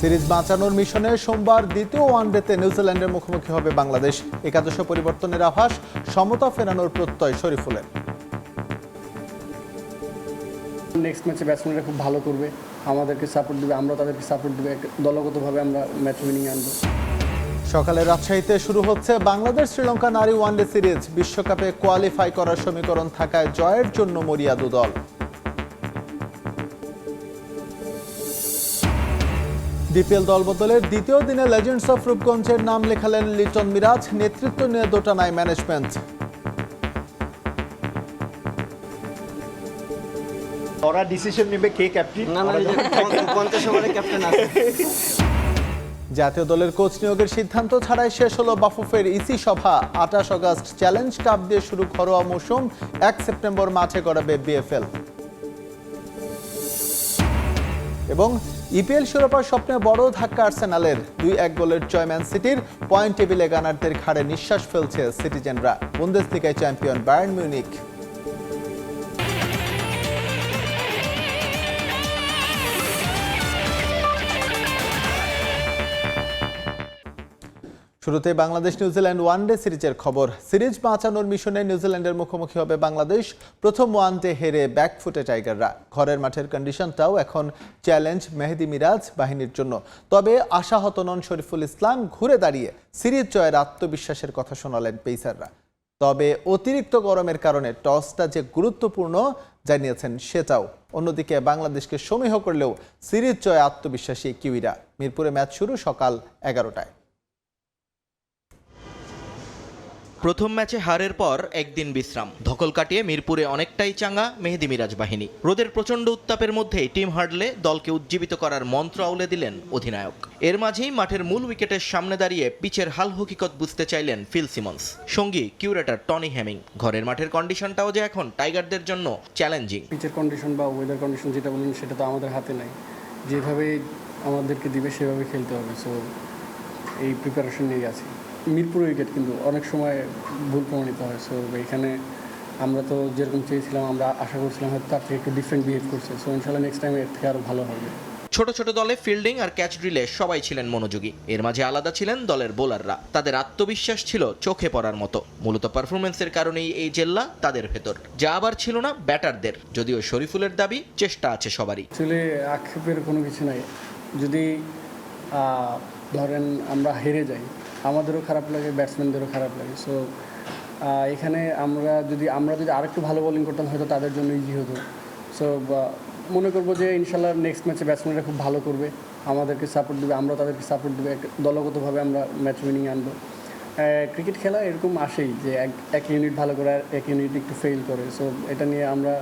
Series বাঁচানোর মিশনে সোমবার দ্বিতীয় ওয়ানডেতে নিউজিল্যান্ডের মুখোমুখি হবে বাংলাদেশ। একাদশ পরিবর্তনের আভাস, সমতা ফেরানোর প্রত্যয় শরীফুলের। নেক্সট ম্যাচে ব্যাটসম্যানরা খুব ভালো করবে, আমাদেরকে সাপোর্ট দেবে, আমরা তাদেরকে সাপোর্ট দেবে, দলগতভাবে আমরা ম্যাচ উইনিং আনবো। সকালে রাজশাহীতে শুরু হচ্ছে বাংলাদেশ শ্রীলঙ্কা নারী ওয়ানডে সিরিজ। বিশ্বকাপে কোয়ালিফাই করার সমীকরণ থাকায় জয়ের জন্য মরিয়া দুদল। ডিপিএল দলবদলের দ্বিতীয় দিনে লেজেন্ডস অফ রূপগঞ্জের নাম লেখালেন লিটন মিরাজ। নেতৃত্ব নিয়ে দোটানায় ম্যানেজমেন্ট। ওরা ডিসিশন নেবে কে ক্যাপ্টেন। জাতীয় দলের কোচ নিয়োগের সিদ্ধান্ত ছাড়াই শেষ হলো বাফুফের ইসি সভা। 28 আগস্ট চ্যালেঞ্জ কাপ দিয়ে শুরু ঘরোয়া মৌসুম। 1 সেপ্টেম্বর মাঠে গড়াবে বিএফএল। এবং ইপিএল শিরোপার স্বপ্নে বড় ধাক্কা আর্সেনালের। 2-1 গোলের জয় ম্যান সিটির। পয়েন্ট টেবিলে গানারদের ঘাড়ে নিঃশ্বাস ফেলছে সিটিজেনরা। বুন্দেসলিগায় চ্যাম্পিয়ন বায়ার্ন মিউনিখ। শুরুতে বাংলাদেশ নিউজিল্যান্ড ওয়ানডে সিরিজের খবর। সিরিজ বাঁচানোর মিশনে নিউজিল্যান্ডের মুখোমুখি হবে বাংলাদেশ। প্রথম ওয়ানডে হেরে ব্যাকফুটে টাইগাররা। ঘরের মাঠের কন্ডিশনটাও এখন চ্যালেঞ্জ মেহেদী মিরাজ বাহিনীর জন্য। তবে আশাহত নন শরীফুল ইসলাম। ঘুরে দাঁড়িয়ে সিরিজ জয়ের আত্মবিশ্বাসের কথা শোনালেন পেসাররা। তবে অতিরিক্ত গরমের কারণে টসটা যে গুরুত্বপূর্ণ জানিয়েছেন সেটাও। অন্যদিকে বাংলাদেশকে সমীহ করলেও সিরিজ জয়ে আত্মবিশ্বাসী কিউইরা। মিরপুরে ম্যাচ শুরু সকাল 11টায়। প্রথম ম্যাচে হারের পর একদিন বিশ্রাম, ধকল কাটিয়ে মিরপুরে অনেকটাই চাঙ্গা মেহেদী মিরাজ বাহিনী। রোদের প্রচণ্ড উত্তাপের মধ্যেই টিম হারলে দলকে উজ্জীবিত করার মন্ত্র আউলে দিলেন অধিনায়ক। এর মাঝেই মাঠের মূল উইকেটের সামনে দাঁড়িয়ে পিচের হাল হকিকত বুঝতে চাইলেন ফিল সিমন্স, সঙ্গী কিউরেটর টনি হ্যামিং। ঘরের মাঠের কন্ডিশনটাও যে এখন টাইগারদের জন্য চ্যালেঞ্জিং। পিচের কন্ডিশন বা ওয়েদার কন্ডিশন যেটা বলেন সেটা তো আমাদের হাতে নাই। যেভাবে আমাদেরকে দিবে সেভাবে খেলতে হবে। সো এই প্রিপারেশন নিয়ে আছি। মিরপুর উইকেট কিন্তু অনেক সময় ভুল প্রমাণিত হয়। সো এখানে আমরা তো যেরকম চেয়েছিলাম, আমরা আশা করছিলাম হয়তো তার থেকে একটু ডিফারেন্ট বিহেভ করছে। সো ইনশাল্লাহ নেক্সট টাইম এর থেকে আরও ভালো হবে। ছোট ছোট দলে ফিল্ডিং আর ক্যাচ ড্রিলে সবাই ছিলেন মনোযোগী। এর মাঝে আলাদা ছিলেন দলের বোলাররা। তাদের আত্মবিশ্বাস ছিল চোখে পড়ার মতো। মূলত পারফরমেন্সের কারণেই এই জেল্লা তাদের ভেতর, যা আবার ছিল না ব্যাটারদের। যদিও শরীফুলের দাবি চেষ্টা আছে সবারই। আসলে আক্ষেপের কোনো কিছু নাই। যদি ধরেন আমরা হেরে যাই, আমাদেরও খারাপ লাগে, ব্যাটসম্যানদেরও খারাপ লাগে। সো এখানে আমরা যদি আরেকটু ভালো বোলিং করতাম হয়তো তাদের জন্য ইজি হতো। সো মনে করবো যে ইনশাল্লাহ নেক্সট ম্যাচে ব্যাটসম্যানরা খুব ভালো করবে, আমাদেরকে সাপোর্ট দেবে, আমরা তাদেরকে সাপোর্ট দেবে, দলগতভাবে আমরা ম্যাচ উইনিং আনবো। ক্রিকেট খেলা এরকম আসেই যে এক ইউনিট ভালো করে আর এক ইউনিট একটু ফেল করে। সো এটা নিয়ে আমরা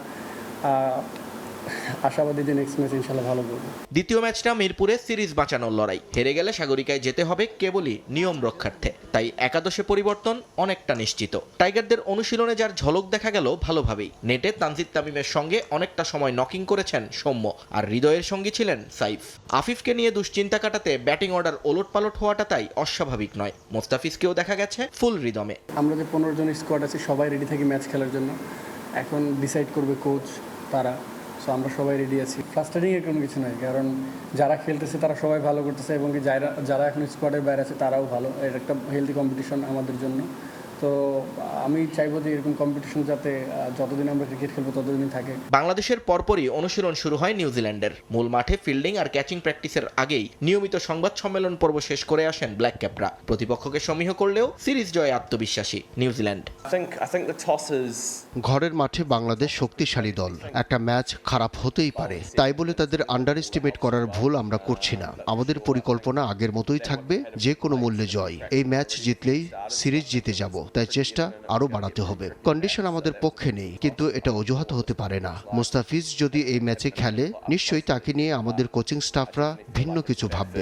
আশাবাদী যে নেক্সট ম্যাচ ইনশাল্লাহ ভালো করবে। দ্বিতীয় ম্যাচটা মিরপুরে সিরিজ বাঁচানোর লড়াই। হেরে গেলে সাগরিকায় যেতে হবে কেবলই নিয়ম রক্ষার্থে। তাই একাদশে পরিবর্তন অনেকটা নিশ্চিত। টাইগারদের অনুশীলনে যার ঝলক দেখা গেল ভালোভাবেই। নেটে তানজিদ তামিমের সঙ্গে অনেকটা সময় নকিং করেছেন সৌম্য, আর হৃদয়ের সঙ্গী ছিলেন সাইফ। আফিফকে নিয়ে দুশ্চিন্তা কাটাতে ব্যাটিং অর্ডার ওলটপালট হওয়াটা তাই অস্বাভাবিক নয়। মোস্তাফিজকেও দেখা গেছে ফুল রিদমে। আমরা যে 15 জন স্কোয়াড আছে সবাই রেডি থাকি ম্যাচ খেলার জন্য। এখন ডিসাইড করবে কোচ, তারা। সো আমরা সবাই রেডি আছি। ফ্রাস্ট্রেটিংয়ের কোনো কিছু নাই, কারণ যারা খেলতেছে তারা সবাই ভালো করতেছে এবং যারা এখন স্কোয়াডের বাইরে আছে তারাও ভালো। এটা একটা হেলদি কম্পিটিশন আমাদের জন্য। তো আমি চাইবো যে এরকম কম্পিটিশন যাতে যতদিন আমরা ক্রিকেট খেলবো ততদিনই থাকে। বাংলাদেশের পরপরই অনুশীলন শুরু হয় নিউজিল্যান্ডের। মূল মাঠে ফিল্ডিং আর ক্যাচিং প্র্যাকটিসের আগেই নিয়মিত সংবাদ সম্মেলন পর্ব শেষ করে আসেন ব্ল্যাক ক্যাপরা। প্রতিপক্ষকে সমীহ করলেও সিরিজ জয়ে আত্মবিশ্বাসী নিউজিল্যান্ড। ঘরের মাঠে বাংলাদেশ শক্তিশালী দল। একটা ম্যাচ খারাপ হতেই পারে, তাই বলে তাদের আন্ডার এস্টিমেট করার ভুল আমরা করছি না। আমাদের পরিকল্পনা আগের মতোই থাকবে, যে কোনো মূল্যে জয়। এই ম্যাচ জিতলেই সিরিজ জিতে যাব, তাই চেষ্টা আরো বাড়াতে হবে। কন্ডিশন আমাদের পক্ষে নেই, কিন্তু এটা অজুহাত হতে পারে না। মুস্তাফিজ যদি এই ম্যাচে খেলে, নিশ্চয়ই তাকে নিয়ে আমাদের কোচিং স্টাফরা ভিন্ন কিছু ভাববে।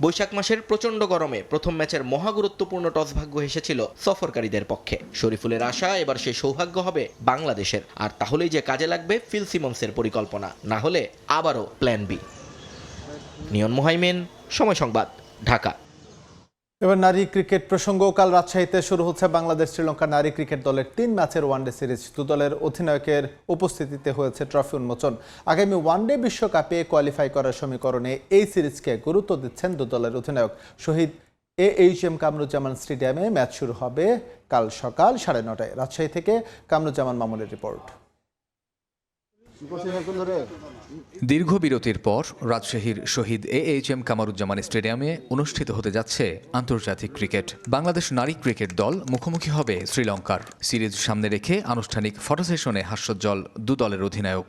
বৈশাখ মাসের প্রচন্ড গরমে প্রথম ম্যাচের মহা গুরুত্বপূর্ণ টস ভাগ্য এসেছিল সফরকারীদের পক্ষে। শরীফুলের আশা এবার সেই সৌভাগ্য হবে বাংলাদেশের। আর তাহলেই যে কাজে লাগবে ফিল সিমন্সের পরিকল্পনা, না হলে আবারও প্ল্যান বি। নিয়ন মোহাইমেন, সময় সংবাদ, ঢাকা। এবার নারী ক্রিকেট প্রসঙ্গ। কাল রাজশাহীতে শুরু হচ্ছে বাংলাদেশ শ্রীলঙ্কা নারী ক্রিকেট দলের 3 ম্যাচের ওয়ানডে সিরিজ। দু দলের অধিনায়কের উপস্থিতিতে হয়েছে ট্রফি উন্মোচন। আগামী ওয়ানডে বিশ্বকাপে কোয়ালিফাই করার সমীকরণে এই সিরিজকে গুরুত্ব দিচ্ছেন দু দলের অধিনায়ক। শহীদ AHM কামরুজ্জামান স্টেডিয়ামে ম্যাচ শুরু হবে কাল সকাল 9:30টায়। রাজশাহী থেকে কামরুজ্জামান মামুনের রিপোর্ট। দীর্ঘ বিরতির পর রাজশাহীর শহীদ AHM কামরুজ্জামান স্টেডিয়ামে অনুষ্ঠিত হতে যাচ্ছে আন্তর্জাতিক ক্রিকেট। বাংলাদেশ নারী ক্রিকেট দল মুখোমুখি হবে শ্রীলঙ্কার। সিরিজ সামনে রেখে আনুষ্ঠানিক ফটো সেশনে হাস্যোজ্জ্বল দু দলের অধিনায়ক।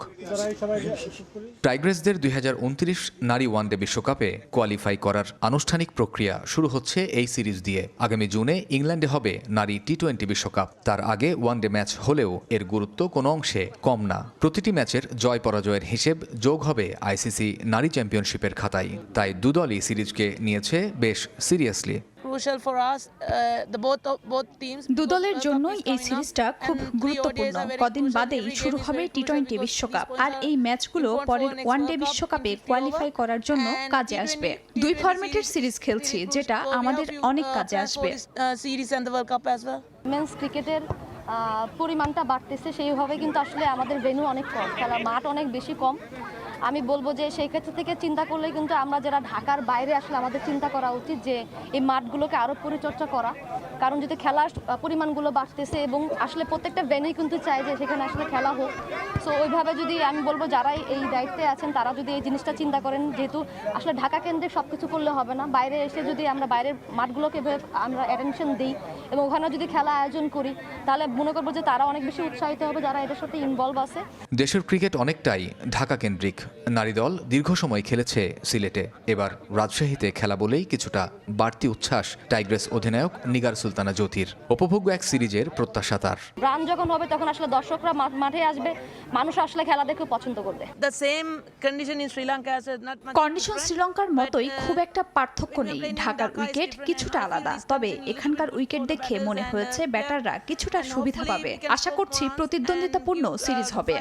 টাইগ্রেসদের 2029 নারী ওয়ানডে বিশ্বকাপে কোয়ালিফাই করার আনুষ্ঠানিক প্রক্রিয়া শুরু হচ্ছে এই সিরিজ দিয়ে। আগামী জুনে ইংল্যান্ডে হবে নারী টি-20 বিশ্বকাপ। তার আগে ওয়ানডে ম্যাচ হলেও এর গুরুত্ব কোনো অংশে কম না। প্রতিটি ম্যাচের জয় পরাজয়ের হিসেব যোগ হবে ICC নারী চ্যাম্পিয়নশিপের খাতায়। তাই দু দলই সিরিজকে নিয়েছে বেশ সিরিয়াসলি। দু দলের জন্যই এই সিরিজটা খুব গুরুত্বপূর্ণ। কদিন বাদেই শুরু হবে টি-20 বিশ্বকাপ, আর এই ম্যাচগুলো পরের ওয়ানডে বিশ্বকাপে কোয়ালিফাই করার জন্য কাজে আসবে। দুই ফরম্যাটের সিরিজ খেলছি, যেটা আমাদের অনেক কাজে আসবে। মেন্স ক্রিকেটের পরিমাণটা বাড়তেছে, সেইভাবে কিন্তু আসলে আমাদের ভেন্যু অনেক কম, খেলার মাঠ অনেক বেশি কম। আমি বলবো যে সেই ক্ষেত্র থেকে চিন্তা করলে কিন্তু আমরা যারা ঢাকার বাইরে আসলে আমাদের চিন্তা করা উচিত যে এই মাঠগুলোকে আরও পরিচর্যা করা। কারণ যদি খেলার পরিমাণগুলো বাড়তেছে এবং আসলে প্রত্যেকটা ভেন্যুই কিন্তু চায় যে সেখানে আসলে খেলা হোক। সো ওইভাবে যদি আমি বলবো যারা এই দায়িত্বে আছেন তারা যদি এই জিনিসটা চিন্তা করেন, যেহেতু আসলে ঢাকা কেন্দ্রিক সব কিছু করলে হবে না, বাইরে এসে যদি আমরা বাইরের মাঠগুলোকে আমরা অ্যাটেনশন দিই এবং ওখানে যদি খেলা আয়োজন করি, তাহলে মনে করবো যে তারা অনেক বেশি উৎসাহিত হবে যারা এটার সাথে ইনভলভ আছে। দেশের ক্রিকেট অনেকটাই ঢাকা কেন্দ্রিক। নারী দল দীর্ঘ সময় খেলেছে সিলেটে। এবার রাজশাহীতে খেলা বলেই কিছুটা বাড়তি উচ্ছ্বাস টাইগ্রেস অধিনায়ক নিগার সুলতানা জ্যোতির। উপভোগ্য এক সিরিজের প্রত্যাশা তার। রান যখন হবে তখন আসলে দর্শকরা মাঠে আসবে, মানুষ আসলে খেলা দেখে পছন্দ করবে। কন্ডিশন শ্রীলঙ্কার মতোই, খুব একটা পার্থক্য নেই। ঢাকার উইকেট কিছুটা আলাদা, তবে এখানকার উইকেট দেখে মনে হয়েছে ব্যাটাররা কিছুটা সুবিধা পাবে। আশা করছি প্রতিদ্বন্দ্বিতাপূর্ণ সিরিজ হবে।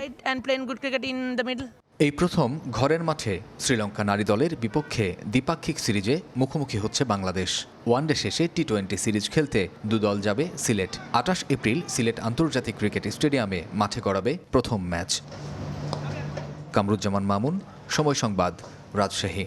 এই প্রথম ঘরের মাঠে শ্রীলঙ্কা নারী দলের বিপক্ষে দ্বিপাক্ষিক সিরিজে মুখোমুখি হচ্ছে বাংলাদেশ। ওয়ানডে শেষে টি-20 সিরিজ খেলতে দু দল যাবে সিলেট। 28 এপ্রিল সিলেট আন্তর্জাতিক ক্রিকেট স্টেডিয়ামে মাঠে গড়াবে প্রথম ম্যাচ। কামরুজ্জামান মামুন, সময় সংবাদ, রাজশাহী।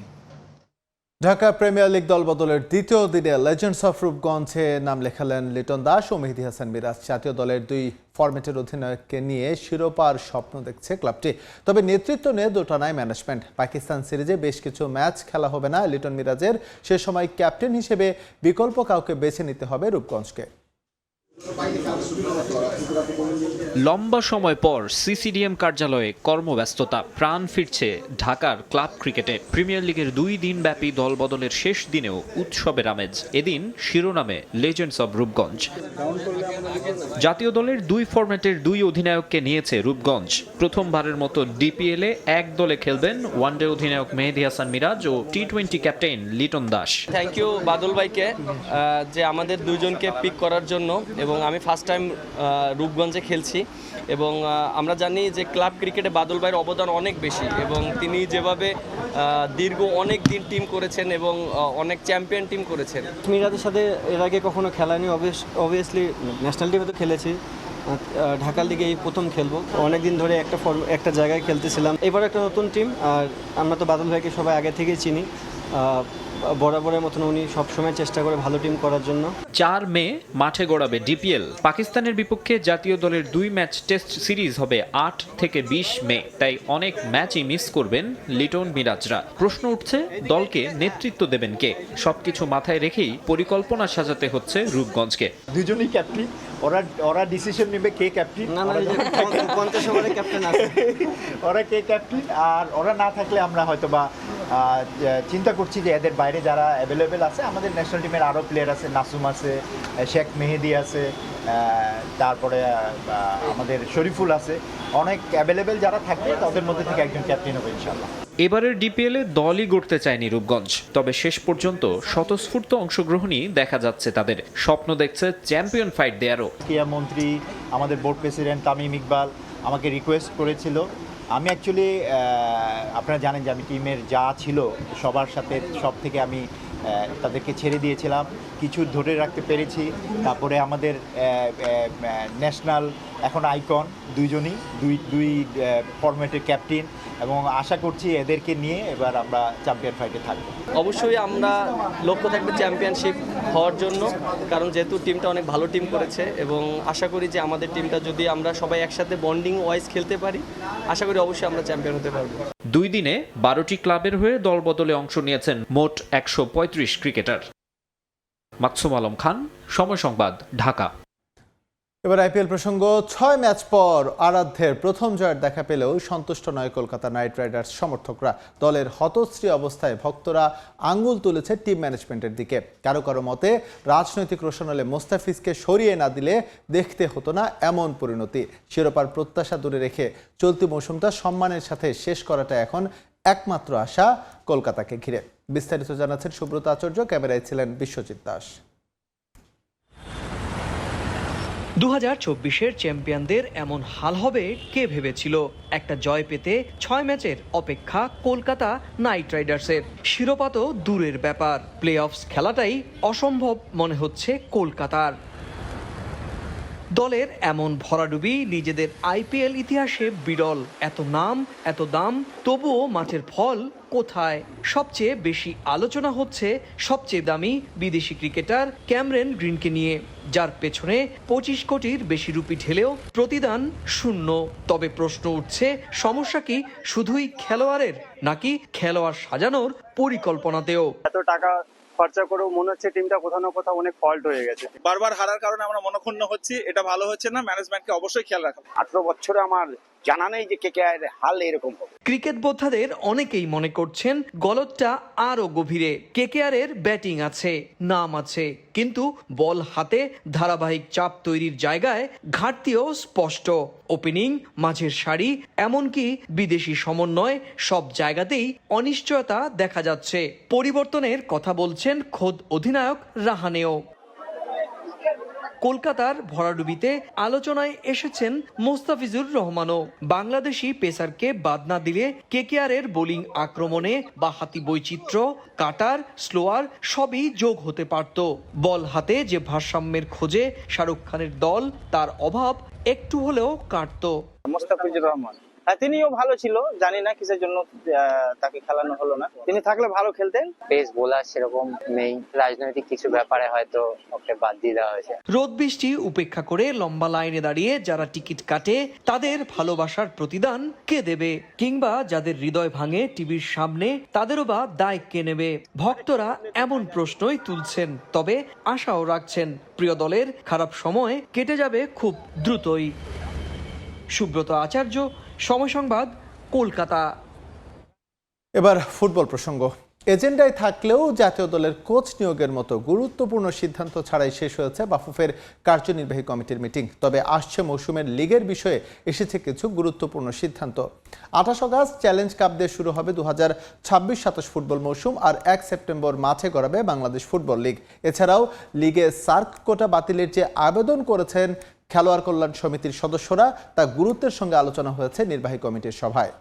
ঢাকা প্রিমিয়ার লিগ দলবদলের দ্বিতীয় দিনে লেজেন্ডস অফ রূপগঞ্জে নাম লেখালেন লিটন দাস ও মেহেদী হাসান মিরাজ। জাতীয় দলের দুই ফরম্যাটের অধিনায়ককে নিয়ে শিরোপার স্বপ্ন দেখছে ক্লাবটি। তবে নেতৃত্ব নিয়ে দোটানায় ম্যানেজমেন্ট। পাকিস্তান সিরিজে বেশ কিছু ম্যাচ খেলা হবে না লিটন মিরাজের। সে সময় ক্যাপ্টেন হিসেবে বিকল্প কাউকে বেছে নিতে হবে রূপগঞ্জকে। লম্বা সময় পর সিসিডিএম কার্যালয়ে কর্মব্যস্ততা। প্রাণ ফিরছে ঢাকার ক্লাব ক্রিকেটে। প্রিমিয়ার লিগের 2 দিন ব্যাপী দলবদলের শেষ দিনেও উৎসবের আমেজ। এদিন শিরোনামে লেজেন্ডস অব রূপগঞ্জ। জাতীয় দলের 2 ফরম্যাটের 2 অধিনায়ককে নিয়েছে রূপগঞ্জ। প্রথমবারের মতো ডিপিএলে এক দলে খেলবেন ওয়ানডে অধিনায়ক মেহেদী হাসান মিরাজ ও টি-20 captain Liton Das. Thank you Badal ভাইকে যে আমাদের দুজনকে পিক করার জন্য। এবং আমি ফার্স্ট টাইম রূপগঞ্জে খেলছি এবং আমরা জানি যে ক্লাব ক্রিকেটে বাদল ভাইয়ের অবদান অনেক বেশি এবং তিনি যেভাবে দীর্ঘ অনেক দিন টিম করেছেন এবং অনেক চ্যাম্পিয়ন টিম করেছেন। মিরাজের সাথে এর আগে কখনো খেলা নেই, অবভিয়াসলি ন্যাশনাল টিমে তো খেলেছি, ঢাকার লিগে এই প্রথম খেলবো। অনেকদিন ধরে একটা জায়গায় খেলতেছিলাম। এবার একটা নতুন টিম, আর আমরা তো বাদল ভাইকে সবাই আগে থেকেই চিনি। বরাবরের মতন উনি সবসময় চেষ্টা করে ভালো টিম করার জন্য। 4 মে মাঠে গড়াবে ডিপিএল। পাকিস্তানের বিপক্ষে জাতীয় দলের 2 ম্যাচ টেস্ট সিরিজ হবে 8 থেকে 20 মে। তাই অনেক ম্যাচই মিস করবেন লিটন মিরাজরা। প্রশ্ন উঠছে দলকে নেতৃত্ব দেবেন কে? সবকিছু মাথায় রেখেই পরিকল্পনা সাজাতে হচ্ছে রূপগঞ্জকে। দুজনেই ক্যাপ্টেন, ওরা ডিসিশন নেবে কে ক্যাপ্টেন। না 50 ওভারে ক্যাপ্টেন আছে, ওরা কে ক্যাপ্টেন। আর ওরা না থাকলে আমরা হয়তোবা চিন্তা করছি যে এদের বাইরে যারা অ্যাভেলেবেল আছে, আমাদের ন্যাশনাল টিমের আরও প্লেয়ার আছে, নাসুম আছে, শেখ মেহেদি আছে, তারপরে আমাদের শরীফুল আছে, অনেক অ্যাভেলেবেল যারা থাকবে তাদের মধ্যে থেকে একজন ক্যাপ্টেন হবে ইনশাআল্লাহ। এবারের ডিপিএলে দলই গড়তে চায়নি রূপগঞ্জ, তবে শেষ পর্যন্ত স্বতঃস্ফূর্ত অংশগ্রহণই দেখা যাচ্ছে তাদের। স্বপ্ন দেখছে চ্যাম্পিয়ন ফাইট দেয়ারও। ক্রীড়া মন্ত্রী, আমাদের বোর্ড প্রেসিডেন্ট তামিম ইকবাল আমাকে রিকোয়েস্ট করেছিল। আমি অ্যাকচুয়ালি আপনারা জানেন যে আমি টিমের যা ছিল সবার সাথে সব থেকে আমি তাদেরকে ছেড়ে দিয়েছিলাম, কিছু ধরে রাখতে পেরেছি। তারপরে আমাদের ন্যাশনাল এখন আইকন দুইজনই, দুই ফরম্যাটের ক্যাপ্টেন, এবং আশা করছি এদেরকে নিয়ে এবার আমরা চ্যাম্পিয়ন ফাইটে থাকবো। অবশ্যই আমরা লক্ষ্য থাকবে চ্যাম্পিয়নশিপ হওয়ার জন্য, কারণ যেহেতু টিমটা অনেক ভালো টিম করেছে, এবং আশা করি যে আমাদের টিমটা যদি আমরা সবাই একসাথে বন্ডিং ওয়াইজ খেলতে পারি, আশা করি অবশ্যই আমরা চ্যাম্পিয়ন হতে পারবো। 2 দিনে 12টি ক্লাবের হয়ে দলবদলে অংশ নিয়েছেন মোট 135 ক্রিকেটার। মাকসুম আলম খান, সময় সংবাদ, ঢাকা। এবার আইপিএল প্রসঙ্গ। 6 ম্যাচ পর আরাধ্যের প্রথম জয়ের দেখা পেলেও সন্তুষ্ট নয় কলকাতা নাইট রাইডার্স সমর্থকরা। দলের হতশ্রী অবস্থায় ভক্তরা আঙ্গুল তুলেছে টিম ম্যানেজমেন্টের দিকে। কারো কারো মতে রাজনৈতিক রোশনালে মোস্তাফিজকে সরিয়ে না দিলে দেখতে হতো না এমন পরিণতি। শিরোপার প্রত্যাশা দূরে রেখে চলতি মৌসুমটা সম্মানের সাথে শেষ করাটা এখন একমাত্র আশা কলকাতাকে ঘিরে। বিস্তারিত জানাচ্ছেন সুব্রত আচার্য, ক্যামেরায় ছিলেন বিশ্বজিৎ দাস। 2024-এর চ্যাম্পিয়নদের এমন হাল হবে কে ভেবেছিল? একটা জয় পেতে 6 ম্যাচের অপেক্ষা কলকাতা নাইট রাইডার্সের। শিরোপা তো দূরের ব্যাপার, প্লে অফস খেলাটাই অসম্ভব মনে হচ্ছে কলকাতার। দলের এমন ভরাডুবি নিজেদের আইপিএল ইতিহাসে বিরল। এত নাম, এত দাম, তবুও মাঠের ফল কোথায়? সবচেয়ে বেশি আলোচনা হচ্ছে সবচেয়ে দামি বিদেশি ক্রিকেটার ক্যামেরন গ্রিনকে নিয়ে, যার পেছনে 25 কোটির বেশি রুপি ঢেলেও প্রতিদান শূন্য। তবে প্রশ্ন উঠছে, সমস্যা কি শুধুই খেলোয়াড়ের, নাকি খেলোয়াড় সাজানোর পরিকল্পনাতেও? এত টাকা খরচা করেও মনে হচ্ছে টিমটা কোথাও না কোথাও অনেক ফল্ট হয়ে গেছে। বারবার হারার কারণে আমরা মনক্ষুণ্ণ হচ্ছি, এটা ভালো হচ্ছে না। ম্যানেজমেন্টকে অবশ্যই খেয়াল রাখা। 18 বছরে আমার জানা নেই যে কেকেআর হাল এরকম হবে। ক্রিকেট বোদ্ধাদের অনেকেই মনে করছেন গলতটা আরও গভীরে। কেকেআরের ব্যাটিং আছে, নাম আছে, কিন্তু বল হাতে ধারাবাহিক চাপ তৈরির জায়গায় ঘাটতিও স্পষ্ট। ওপেনিং, মাঝের সারি, এমনকি বিদেশি সমন্বয়, সব জায়গাতেই অনিশ্চয়তা দেখা যাচ্ছে। পরিবর্তনের কথা বলছেন খোদ অধিনায়ক রাহানেও। কলকাতার ভরাডুবিতে আলোচনায় এসেছেন মোস্তাফিজুর রহমানও। বাংলাদেশি পেসারকে বাদ না দিলে কেকেআরের বোলিং আক্রমণে বাঁহাতি বৈচিত্র্য, কাটার, স্লোয়ার সবই যোগ হতে পারত। বল হাতে যে ভারসাম্যের খোঁজে শাহরুখ খানের দল, তার অভাব একটু হলেও কাটত। মোস্তাফিজুর রহমান তিনিও ভালো ছিল, জানি না কিসের জন্য তাকে খেলানো হলো না। তিনি থাকলে ভালো খেলতেন। পেস বোলার সেরকম নেই, রাজনৈতিক কিছু ব্যাপারে হয়তো ওকে বাদ দিয়ে দেওয়া হয়েছে। রোদ বৃষ্টি উপেক্ষা করে লম্বা লাইনে দাঁড়িয়ে যারা টিকিট কাটে, তাদের ভালোবাসার প্রতিদান কে দেবে? কিংবা যাদের হৃদয় ভাঙে টিভির সামনে, তাদেরও বা দায় কে নেবে? ভক্তরা এমন প্রশ্নই তুলছেন, তবে আশাও রাখছেন প্রিয় দলের খারাপ সময় কেটে যাবে খুব দ্রুতই। সুব্রত আচার্য, সময় সংবাদ, কলকাতা। এবার ফুটবল প্রসঙ্গ। এজেন্ডায় থাকলেও জাতীয় দলের কোচ নিয়োগের মতো গুরুত্বপূর্ণ সিদ্ধান্ত ছাড়াই শেষ হয়েছে বাফুফের কার্যনির্বাহী কমিটির মিটিং। তবে আসছে মৌসুমের লিগের বিষয়ে এসেছে কিছু গুরুত্বপূর্ণ সিদ্ধান্ত। 28 আগস্ট চ্যালেঞ্জ কাপ দিয়ে শুরু হবে 2026-27 ফুটবল মৌসুম, আর 1 সেপ্টেম্বর মাঠে গড়াবে বাংলাদেশ ফুটবল লিগ। এছাড়াও লিগে সার্ক কোটা বাতিলের যে আবেদন করেছেন খেলোয়াড় কল্যাণ সমিতির সদস্যরা, তা গুরুত্বের সঙ্গে আলোচনা হয়েছে নির্বাহী কমিটির সভায়।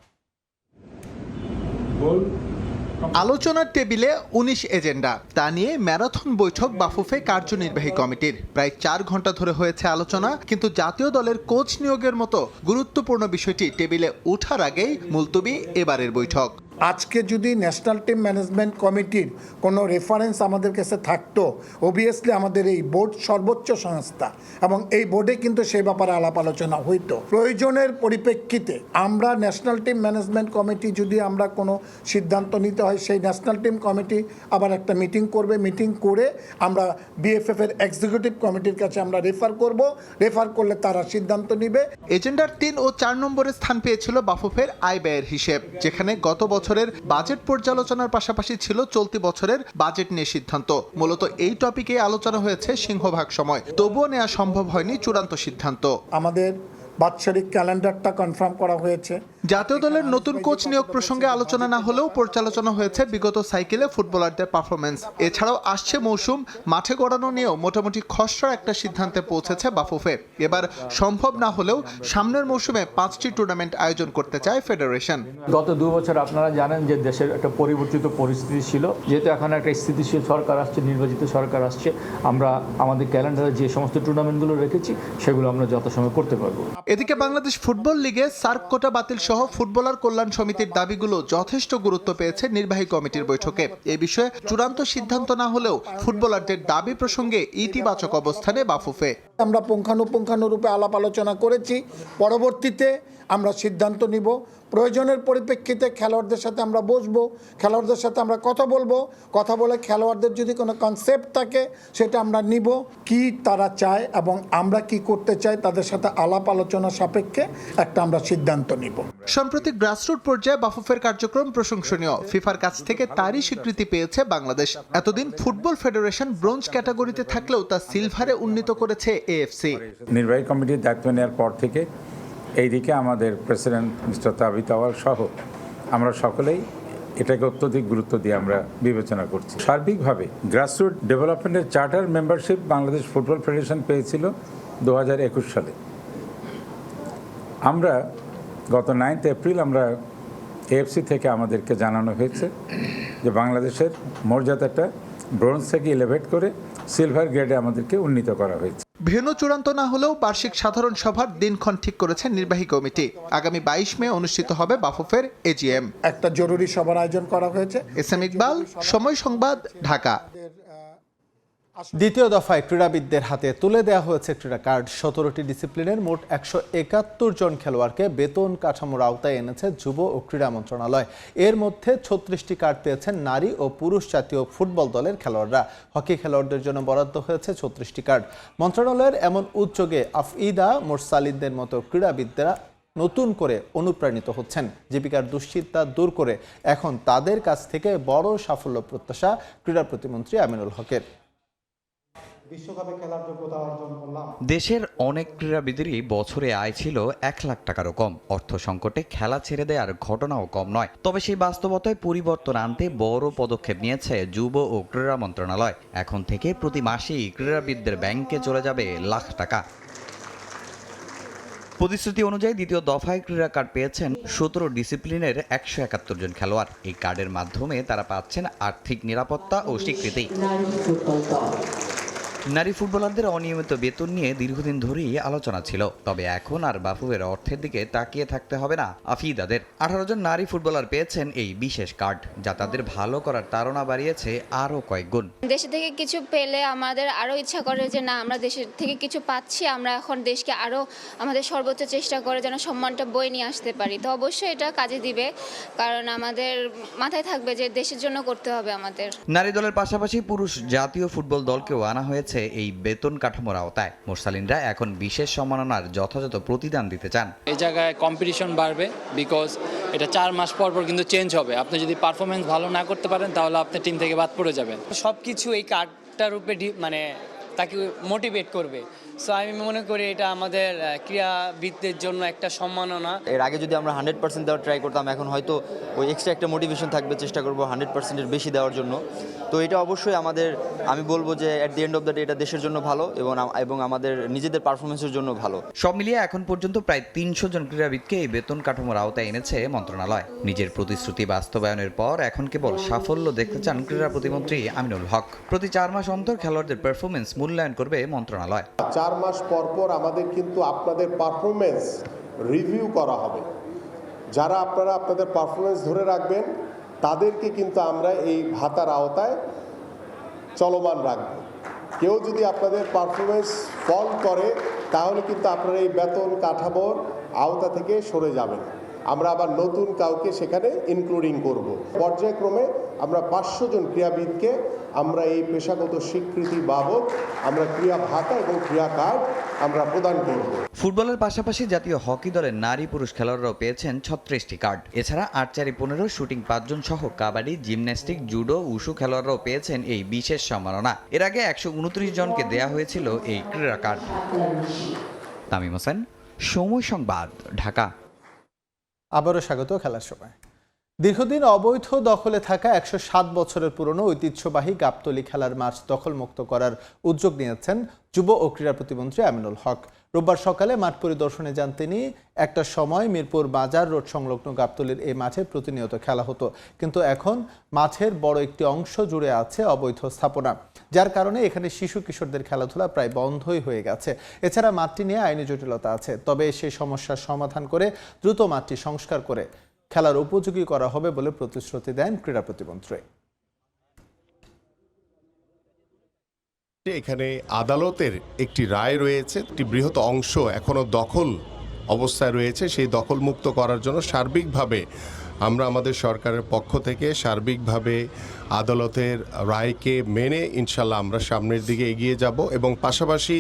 আলোচনার টেবিলে 19 এজেন্ডা, তা নিয়ে ম্যারাথন বৈঠক বাফুফে কার্যনির্বাহী কমিটির। প্রায় 4 ঘন্টা ধরে হয়েছে আলোচনা, কিন্তু জাতীয় দলের কোচ নিয়োগের মতো গুরুত্বপূর্ণ বিষয়টি টেবিলে ওঠার আগেই মুলতবি এবারের বৈঠক। আজকে যদি ন্যাশনাল টিম ম্যানেজমেন্ট কমিটির কোনো রেফারেন্স আমাদের কাছে থাকতো, অবভিয়াসলি আমাদের এই বোর্ড সর্বোচ্চ সংস্থা, এবং এই বোর্ডে কিন্তু সেই ব্যাপারে আলাপ আলোচনা হইতো। প্রয়োজনের পরিপ্রেক্ষিতে আমরা ন্যাশনাল টিম ম্যানেজমেন্ট কমিটি যদি আমরা কোনো সিদ্ধান্ত নিতে হয়, সেই ন্যাশনাল টিম কমিটি আবার একটা মিটিং করবে। মিটিং করে আমরা বিএফএফ এর এক্সিকিউটিভ কমিটির কাছে আমরা রেফার করব। রেফার করলে তারা সিদ্ধান্ত নিবে। এজেন্ডার 3 ও 4 নম্বরে স্থান পেয়েছিল বাফুফের আয় ব্যয়ের হিসেব, যেখানে গত বছরের বাজেট পর্যালোচনার পাশাপাশি ছিল চলতি বছরের বাজেট নিয়ে সিদ্ধান্ত। মূলত এই টপিকে আলোচনা হয়েছে সিংহভাগ সময়, তবুও নেওয়া সম্ভব হয়নি চূড়ান্ত সিদ্ধান্ত। আমাদের বাৎসরিক ক্যালেন্ডারটা কনফার্ম করা হয়েছে। জাতীয় দলের নতুন কোচ নিয়োগ প্রসঙ্গে আলোচনা না হলেও পর্যালোচনা হয়েছে বিগত সাইকেলে ফুটবলারদের পারফরমেন্স। এছাড়াও আসছে মৌসুম মাঠে গড়ানো নিয়েও মোটামুটি খসড়া একটা সিদ্ধান্তে পৌঁছেছে বাফুফে। এবার সম্ভব না হলেও সামনের মৌসুমে 5টি টুর্নামেন্ট আয়োজন করতে চায় ফেডারেশন। গত 2 বছর আপনারা জানেন যে দেশের একটা পরিবর্তিত পরিস্থিতি ছিল, যেহেতু এখন একটা স্থিতিশীল সরকার আসছে, নির্বাচিত সরকার আসছে, আমরা আমাদের ক্যালেন্ডারে যে সমস্ত টুর্নামেন্টগুলো রেখেছি সেগুলো আমরা যথাসময়ে করতে পারবো। এদিকে বাংলাদেশ ফুটবল লিগে সার্ক কোটা বাতিল সহ ফুটবলার কল্যাণ সমিতির দাবিগুলো যথেষ্ট গুরুত্ব পেয়েছে নির্বাহী কমিটির বৈঠকে। এ বিষয়ে চূড়ান্ত সিদ্ধান্ত না হলেও ফুটবলারদের দাবি প্রসঙ্গে ইতিবাচক অবস্থানে বাফুফে। আমরা পুঙ্খানুপুঙ্খানুরূপে আলাপ আলোচনা করেছি, পরবর্তীতে আমরা সিদ্ধান্ত নিব। প্রয়োজনের পরিপ্রেক্ষিতে খেলোয়াড়দের সাথে আমরা বসবো, খেলোয়াড়দের সাথে আমরা কথা বলবো, কথা বলে খেলোয়াড়দের যদি কোনো কনসেপ্ট থাকে সেটা আমরা নিব, কি তারা চায় এবং আমরা কি করতে চাই তাদের সাথে আলাপ আলোচনা সাপেক্ষে একটা আমরা সিদ্ধান্ত নিব। সম্প্রতি গ্রাসরুট পর্যায়ে বাফুফের কার্যক্রম প্রশংসনীয়। ফিফার কাছ থেকে তারই স্বীকৃতি পেয়েছে বাংলাদেশ। এতদিন ফুটবল ফেডারেশন ব্রোঞ্জ ক্যাটাগরিতে থাকলেও তা সিলভারে উন্নীত করেছে এএফসি। নির্বাহী কমিটির দায়িত্ব নেওয়ার পর থেকে এইদিকে আমাদের প্রেসিডেন্ট মিস্টার তাবিত আওয়াল সহ আমরা সকলেই এটাকে অত্যধিক গুরুত্ব দিয়ে আমরা বিবেচনা করছি। সার্বিকভাবে গ্রাসরুট ডেভেলপমেন্টের charter membership Bangladesh football federation পেয়েছিল 2021 সালে। আমরা গত 9 এপ্রিল আমরা এএফসি থেকে আমাদেরকে জানানো হয়েছে যে বাংলাদেশের মর্যাদাটা ব্রোঞ্জ থেকে এলিভেট করে সিলভার গ্রেডে আমাদেরকে উন্নীত করা হয়েছে। ভেন্যু চূড়ান্ত না হলেও বার্ষিক সাধারণ সভার দিনক্ষণ ঠিক করেছে নির্বাহী কমিটি। আগামী 22 মে অনুষ্ঠিত হবে বাফুফের এজিএম। একটা জরুরি সভার আয়োজন করা হয়েছে। এসএম ইকবাল, সময় সংবাদ, ঢাকা। দ্বিতীয় দফায় ক্রীড়াবিদদের হাতে তুলে দেওয়া হয়েছে ক্রীড়া কার্ড। 17টি ডিসিপ্লিনের মোট 171 জন খেলোয়াড়কে বেতন কাঠামোর আওতায় এনেছে যুব ও ক্রীড়া মন্ত্রণালয়। এর মধ্যে 36টি কার্ড পেয়েছেন নারী ও পুরুষ জাতীয় ফুটবল দলের খেলোয়াড়রা। হকি খেলোয়াড়দের জন্য বরাদ্দ হয়েছে 36টি কার্ড। মন্ত্রণালয়ের এমন উদ্যোগে আফইদা মোরসালিনদের মতো ক্রীড়াবিদরা নতুন করে অনুপ্রাণিত হচ্ছেন। জীবিকার দুশ্চিন্তা দূর করে এখন তাদের কাছ থেকে বড় সাফল্য প্রত্যাশা ক্রীড়া প্রতিমন্ত্রী আমিনুল হকের। বিশ্বকাপে খেলার যোগ্যতা অর্জন করলাম। দেশের অনেক ক্রীড়াবিদেরই বছরে আয় ছিল 1 লাখ টাকারও কম। অর্থ সংকটে খেলা ছেড়ে দেওয়ার ঘটনাও কম নয়। তবে সেই বাস্তবতায় পরিবর্তন আনতে বড় পদক্ষেপ নিয়েছে যুব ও ক্রীড়া মন্ত্রণালয়। এখন থেকে প্রতি মাসেই ক্রীড়াবিদদের ব্যাংকে চলে যাবে লাখ টাকা। প্রতিশ্রুতি অনুযায়ী দ্বিতীয় দফায় ক্রীড়া কার্ড পেয়েছেন 17 ডিসিপ্লিনের 171 জন খেলোয়াড়। এই কার্ডের মাধ্যমে তারা পাচ্ছেন আর্থিক নিরাপত্তা ও স্বীকৃতি। নারী ফুটবলারদের অনিয়মিত বেতন নিয়ে দীর্ঘদিন ধরেই আলোচনা ছিল। তবে এখন আর বাফুফের অর্থের দিকে তাকিয়ে থাকতে হবে না আফিদাদের। 18 জন নারী ফুটবলার পেয়েছেন এই বিশেষ কার্ড, যা তাদের ভালো করার তাড়না বাড়িয়েছে আরও কয়েক গুণ। দেশ থেকে কিছু পেলে আমাদের আরও ইচ্ছা করে যে না, আমরা দেশের থেকে কিছু পাচ্ছি, আমরা এখন দেশকে আরও আমাদের সর্বোচ্চ চেষ্টা করে যেন সম্মানটা বয়ে নিয়ে আসতে পারি। তো অবশ্যই এটা কাজে দিবে, কারণ আমাদের মাথায় থাকবে যে দেশের জন্য করতে হবে আমাদের। নারী দলের পাশাপাশি পুরুষ জাতীয় ফুটবল দলকেও আনা হয়েছে এই বেতন কাঠামোর আওতায়। মোরসালিনরা এখন বিশেষ সম্মাননার যথাযথ প্রতিদান দিতে চান। এই জায়গায় কম্পিটিশন বাড়বে, বিকজ এটা 4 মাস পর পর কিন্তু চেঞ্জ হবে। আপনি যদি পারফরমেন্স ভালো না করতে পারেন তাহলে আপনি টিম থেকে বাদ পড়ে যাবেন। সবকিছু এই কার্ডটার উপরে মানে তাকে মোটিভেট করবে। সো আমি মনে করি এটা আমাদের ক্রীড়াবিদদের জন্য একটা সম্মাননা। এর আগে যদি আমরা 100% দেওয়ার ট্রাই করতাম, এখন হয়তো ওই এক্সট্রা একটা মোটিভেশন থাকবে, চেষ্টা করবো 100%-এর বেশি দেওয়ার জন্য। তো এটা অবশ্যই আমাদের, আমি বলবো যে at the end of the day এটা দেশের জন্য ভালো এবং আমাদের নিজেদের পারফরমেন্সের জন্য ভালো। সব মিলিয়ে এখন পর্যন্ত প্রায় 300 জন ক্রীড়াবিদকে এই বেতন কাঠামোর আওতায় এনেছে মন্ত্রণালয়। নিজের প্রতিশ্রুতি বাস্তবায়নের পর এখন কেবল সাফল্য দেখতে চান ক্রীড়া প্রতিমন্ত্রী আমিনুল হক। প্রতি 4 মাস অন্তর খেলোয়াড়দের পারফরমেন্স মূল্যায়ন করবে মন্ত্রণালয়। 4 মাস পর পর আমাদের কিন্তু আপনাদের পারফরমেন্স রিভিউ করা হবে। যারা আপনারা আপনাদের পারফরমেন্স ধরে রাখবেন তাদেরকে কিন্তু আমরা এই ভাতার আওতায় চলমান রাখব। কেউ যদি আপনাদের পারফরমেন্স ফল করে তাহলে কিন্তু আপনারা এই বেতন কাঠামোর আওতা থেকে সরে যাবেন। আমরা আবার নতুন কাউকে সেখানে ইনক্লুডিং করব। পর্যায়ক্রমে আমরা 500 জন ক্রীড়াবিদকে আমরা এই পেশাগত স্বীকৃতি বাবদ আমরা ক্রীড়া ভাতা এবং ক্রীড়া কার্ড আমরা প্রদান করব। ফুটবলের পাশাপাশি জাতীয় হকি দলের নারী পুরুষ খেলোয়াড়রাও পেয়েছেন 36টি কার্ড। এছাড়া আর্চারি 15, শুটিং 5 জন সহ কাবাডি, জিমন্যাস্টিক, জুডো, উশু খেলোয়াড়রাও পেয়েছেন এই বিশেষ সম্মাননা। এর আগে 129 জনকে দেয়া হয়েছিল এই ক্রীড়া কার্ড। তামিম হোসেন, সময় সংবাদ, ঢাকা। আবারও স্বাগত খেলার সময়। দীর্ঘদিন অবৈধ দখলে থাকা 107 বছরের পুরনো ঐতিহ্যবাহী গাবতলী খেলার মাঠ দখলমুক্ত করার উদ্যোগ নিয়েছেন যুব ও ক্রীড়া প্রতিমন্ত্রী আমিনুল হক। রোববার সকালে মাঠ পরিদর্শনে যান তিনি। একটা সময় মিরপুর বাজার রোড সংলগ্ন গাবতলীর এই মাঠে প্রতিনিয়ত খেলা হতো, কিন্তু এখন মাঠের বড় একটি অংশ জুড়ে আছে অবৈধ স্থাপনা, যার কারণে এখানে শিশু কিশোরদের খেলাধুলা প্রায় বন্ধই হয়ে গেছে। এছাড়া মাঠটি নিয়ে আইনি জটিলতা আছে, তবে সেই সমস্যার সমাধান করে দ্রুত মাঠটি সংস্কার করে খেলার উপযোগী করা হবে বলে প্রতিশ্রুতি দেন ক্রীড়া প্রতিমন্ত্রী। এখানে আদালতের একটি রায় রয়েছে, একটি বৃহৎ অংশ এখনো দখল অবস্থায় রয়েছে। সেই দখল মুক্ত করার জন্য সার্বিকভাবে আমরা আমাদের সরকারের পক্ষ থেকে সার্বিকভাবে আদালতের রায়কে মেনে ইনশাল্লাহ আমরা সামনের দিকে এগিয়ে যাব। এবং পাশাপাশি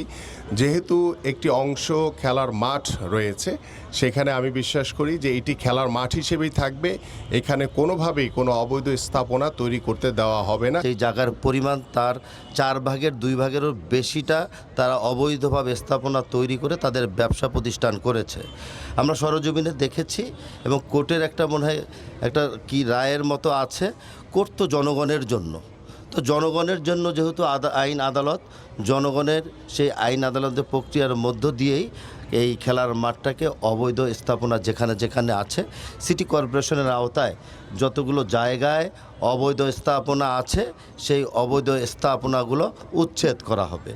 যেহেতু একটি অংশ খেলার মাঠ রয়েছে, সেখানে আমি বিশ্বাস করি যে এটি খেলার মাঠ হিসেবেই থাকবে। এখানে কোনোভাবেই কোনো অবৈধ স্থাপনা তৈরি করতে দেওয়া হবে না। এই জায়গার পরিমাণ তার 4 ভাগের 2 ভাগেরও বেশিটা তারা অবৈধভাবে স্থাপনা তৈরি করে তাদের ব্যবসা প্রতিষ্ঠান করেছে। আমরা সরজমিনে দেখেছি এবং কোর্টের একটা মনে হয় একটা কি রায়ের মতো আছে, কোর্ট তো জনগণের জন্য, তো জনগণের জন্য যেহেতু আইন আদালত, জনগণের সেই আইন আদালতের প্রক্রিয়ার মধ্য দিয়েই এই খেলার মাঠটাকে অবৈধ স্থাপনা যেখানে যেখানে আছে সিটি কর্পোরেশনের আওতায় যতগুলো জায়গায় অবৈধ স্থাপনা আছে সেই অবৈধ স্থাপনাগুলো উচ্ছেদ করা হবে।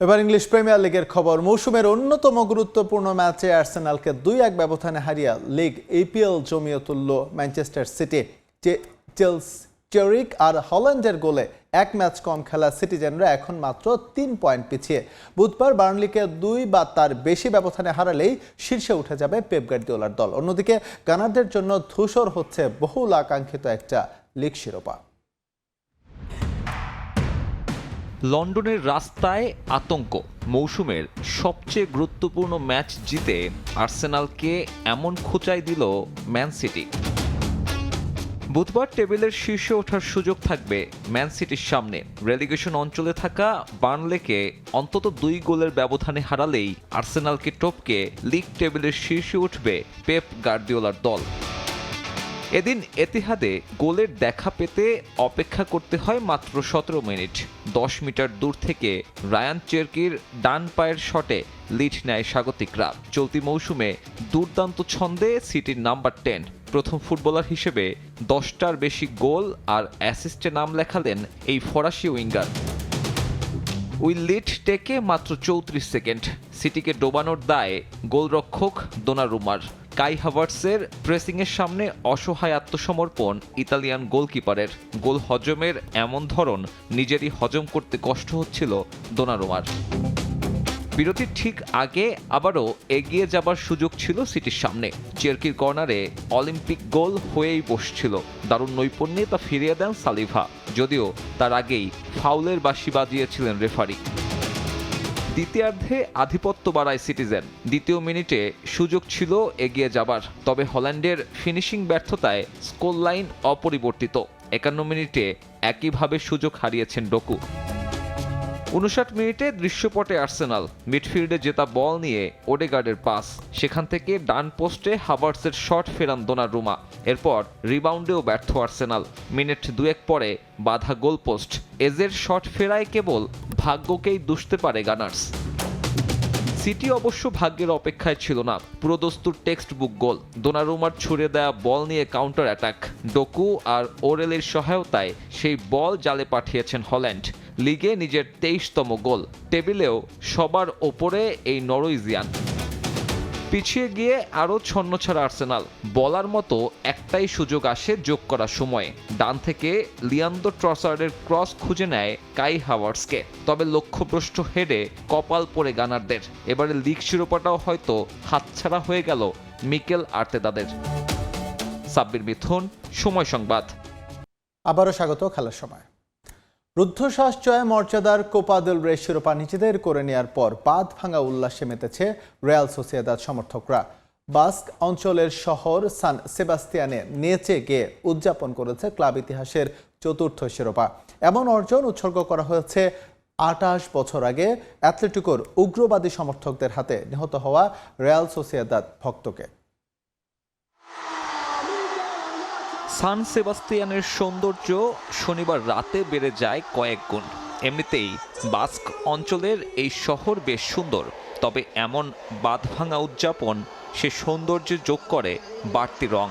এবার ইংলিশ প্রিমিয়ার লিগের খবর। মৌসুমের অন্যতম গুরুত্বপূর্ণ ম্যাচে আর্সেনালকে 2-1 ব্যবধানে হারিয়ে লিগ এপিএল জমিয়ে তুলল ম্যানচেস্টার সিটি। চেরিক আর হল্যান্ডের গোলে 1 ম্যাচ কম খেলা সিটিজেনরা এখন মাত্র 3 পয়েন্ট পিছিয়ে। বুধবার বার্নলিকে 2 বা তার বেশি ব্যবধানে হারালেই শীর্ষে উঠে যাবে পেপ গার্দিওলার দল। অন্যদিকে গানারদের জন্য ধূসর হচ্ছে বহুল আকাঙ্ক্ষিত একটা লিগ শিরোপা। লন্ডনের রাস্তায় আতঙ্ক। মৌসুমের সবচেয়ে গুরুত্বপূর্ণ ম্যাচ জিতে আর্সেনালকে এমন খোঁচাই দিল ম্যান সিটি। বুধবার টেবিলের শীর্ষে ওঠার সুযোগ থাকবে ম্যান সিটির সামনে। রেলিগেশন অঞ্চলে থাকা বার্নলেকে অন্তত 2 গোলের ব্যবধানে হারালেই আর্সেনালকে টপকে লিগ টেবিলের শীর্ষে উঠবে পেপ গার্দিওলার দল। এদিন এতিহাদে গোলের দেখা পেতে অপেক্ষা করতে হয় মাত্র 17 মিনিট। 10 মিটার দূর থেকে রায়ান চেরকির ডান পায়ের শটে লিড নেয় স্বাগতিকরা। চলতি মৌসুমে দুর্দান্ত ছন্দে সিটির নাম্বার 10 প্রথম ফুটবলার হিসেবে 10টার বেশি গোল আর অ্যাসিস্টে নাম লেখালেন এই ফরাসি উইঙ্গার। ওই লিড টেকে মাত্র 34 সেকেন্ড। সিটিকে ডোবানোর দায়ে গোলরক্ষক দোনারুমার। কাই হাভার্টসের প্রেসিংয়ের সামনে অসহায় আত্মসমর্পণ ইতালিয়ান গোলকিপারের। গোল হজমের এমন ধরন নিজেরই হজম করতে কষ্ট হচ্ছিল দোনারুমার। বিরতির ঠিক আগে আবারও এগিয়ে যাবার সুযোগ ছিল সিটির সামনে। চেরকির কর্নারে অলিম্পিক গোল হয়েই বসছিল। দারুণ নৈপুণ্যে তা ফিরিয়ে দেন সালিভা, যদিও তার আগেই ফাউলের বাঁশি বাজিয়েছিলেন রেফারি। দ্বিতীয়ার্ধে আধিপত্য বাড়ায় সিটিজেন। দ্বিতীয় মিনিটে সুযোগ ছিল এগিয়ে যাবার, তবে হল্যান্ডের ফিনিশিং ব্যর্থতায় স্কোর লাইন অপরিবর্তিত। 51 মিনিটে একইভাবে সুযোগ হারিয়েছেন ডোকু। 59 মিনিটে দৃশ্যপটে আর্সেনাল। মিডফিল্ডে জেতা বল নিয়ে ওডেগার্ডের পাস, সেখান থেকে ডান পোস্টে হাভার্টসের শট ফেরান দোনারুমা। এরপর রিবাউন্ডেও ব্যর্থ আর্সেনাল। মিনিট 2 পরে বাধা গোলপোস্ট। এজের শট ফেরায় কেবল ভাগ্যকেই দুষতে পারে গানার্স। সিটি অবশ্য ভাগ্যের অপেক্ষায় ছিল না। পুরোদস্তুর টেক্সট বুক গোল। দোনারুমার ছুড়ে দেয়া বল নিয়ে কাউন্টার অ্যাটাক। ডোকু আর ওরেলের সহায়তায় সেই বল জালে পাঠিয়েছেন হল্যান্ড। লিগে নিজের 23তম গোল। টেবিলেও সবার ওপরে এই নরওয়েজিয়ান। পিছিয়ে গিয়ে আরও ছন্নছাড়া আর্সেনাল। বলার মতো একটাই সুযোগ আসে যোগ করার সময়ে। ডান থেকে লিয়ান্দ্রো ট্রসার্ডের ক্রস খুঁজে নেয় কাই হাভার্টসকে, তবে লক্ষ্যভ্রষ্ট হেডে কপাল পড়ে গানারদের। এবারে লিগ শিরোপাটাও হয়তো হাতছাড়া হয়ে গেল মিকেল আর্তেতাদের। সাব্বির মিথুন, সময় সংবাদ। আবারও স্বাগত খেলার সময়। রুদ্ধশ্বাস জয়ে মর্যাদার কোপা দেল রে শিরোপা নিজেদের করে নেওয়ার পর বাঁধ ভাঙা উল্লাসে মেতেছে রিয়াল সোসিয়েদাদ সমর্থকরা। বাস্ক অঞ্চলের শহর সান সেবাস্তিয়ানে নেচে গিয়ে উদযাপন করেছে ক্লাব ইতিহাসের 4র্থ শিরোপা। এমন অর্জন উৎসর্গ করা হয়েছে 28 বছর আগে অ্যাথলেটিকোর উগ্রবাদী সমর্থকদের হাতে নিহত হওয়া রিয়াল সোসিয়েদাদ ভক্তকে। সান সেবাস্তিয়ানের সৌন্দর্য শনিবার রাতে বেড়ে যায় কয়েক গুণ। এমনিতেই বাস্ক অঞ্চলের এই শহর বেশ সুন্দর, তবে এমন বাঁধভাঙা উদযাপন সে সৌন্দর্যে যোগ করে বাড়তি রং।